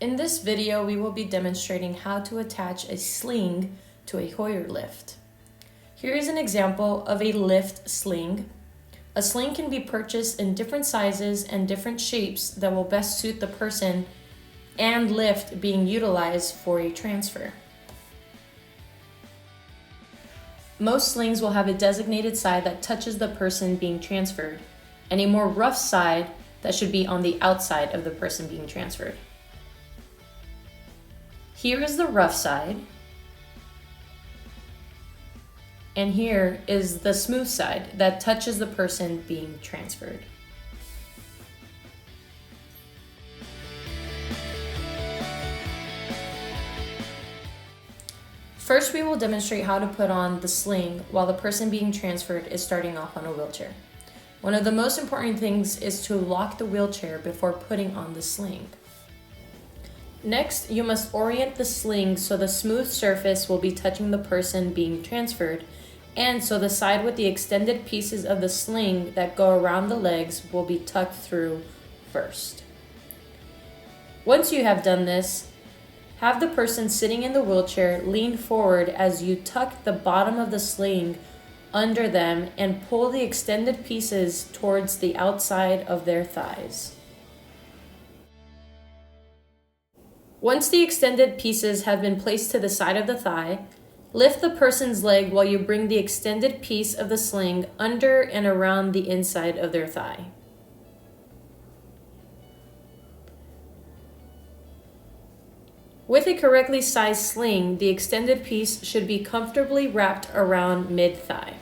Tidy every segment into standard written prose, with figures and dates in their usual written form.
In this video, we will be demonstrating how to attach a sling to a Hoyer lift. Here is an example of a lift sling. A sling can be purchased in different sizes and different shapes that will best suit the person and lift being utilized for a transfer. Most slings will have a designated side that touches the person being transferred, and a more rough side that should be on the outside of the person being transferred. Here is the rough side, and here is the smooth side that touches the person being transferred. First, we will demonstrate how to put on the sling while the person being transferred is starting off on a wheelchair. One of the most important things is to lock the wheelchair before putting on the sling. Next, you must orient the sling so the smooth surface will be touching the person being transferred, and so the side with the extended pieces of the sling that go around the legs will be tucked through first. Once you have done this, have the person sitting in the wheelchair lean forward as you tuck the bottom of the sling under them and pull the extended pieces towards the outside of their thighs. Once the extended pieces have been placed to the side of the thigh, lift the person's leg while you bring the extended piece of the sling under and around the inside of their thigh. With a correctly sized sling, the extended piece should be comfortably wrapped around mid-thigh.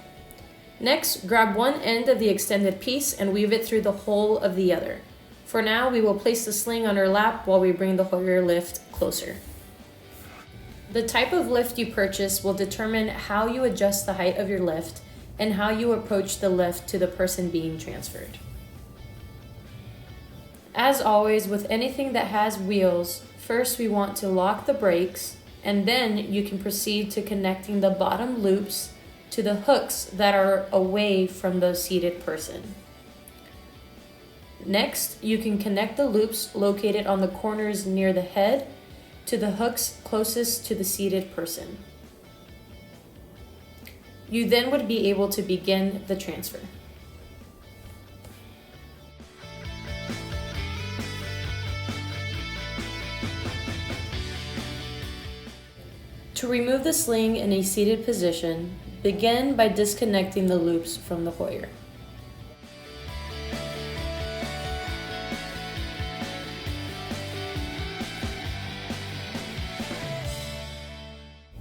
Next, grab one end of the extended piece and weave it through the hole of the other. For now, we will place the sling on her lap while we bring the Hoyer lift closer. The type of lift you purchase will determine how you adjust the height of your lift and how you approach the lift to the person being transferred. As always, with anything that has wheels, first we want to lock the brakes, and then you can proceed to connecting the bottom loops to the hooks that are away from the seated person. Next, you can connect the loops located on the corners near the head to the hooks closest to the seated person. You then would be able to begin the transfer. To remove the sling in a seated position, begin by disconnecting the loops from the Hoyer.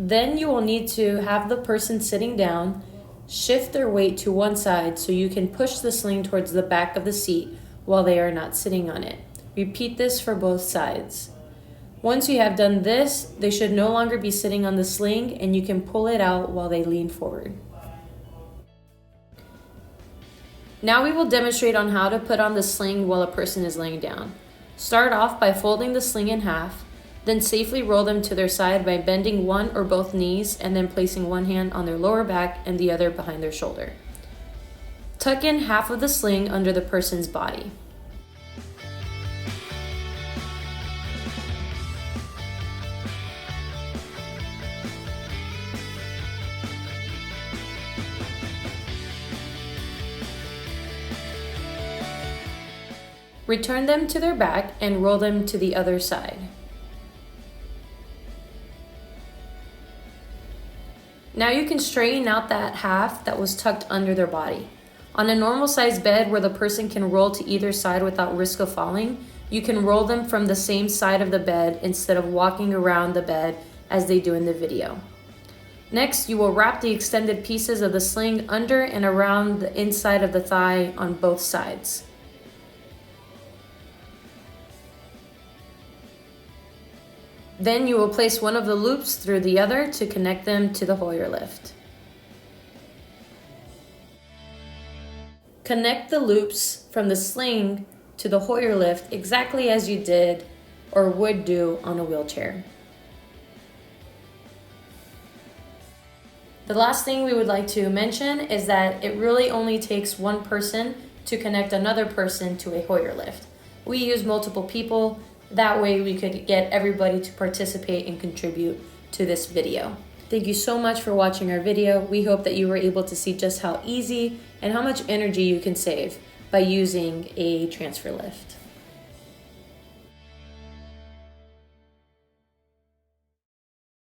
Then you will need to have the person sitting down, shift their weight to one side so you can push the sling towards the back of the seat while they are not sitting on it. Repeat this for both sides. Once you have done this, they should no longer be sitting on the sling and you can pull it out while they lean forward. Now we will demonstrate on how to put on the sling while a person is laying down. Start off by folding the sling in half, then safely roll them to their side by bending one or both knees and then placing one hand on their lower back and the other behind their shoulder. Tuck in half of the sling under the person's body. Return them to their back and roll them to the other side. Now you can straighten out that half that was tucked under their body. On a normal sized bed where the person can roll to either side without risk of falling, you can roll them from the same side of the bed instead of walking around the bed as they do in the video. Next, you will wrap the extended pieces of the sling under and around the inside of the thigh on both sides. Then you will place one of the loops through the other to connect them to the Hoyer lift. Connect the loops from the sling to the Hoyer lift exactly as you did or would do on a wheelchair. The last thing we would like to mention is that it really only takes one person to connect another person to a Hoyer lift. We use multiple people That way we could get everybody to participate and contribute to this video. Thank you so much for watching our video. We hope that you were able to see just how easy and how much energy you can save by using a transfer lift.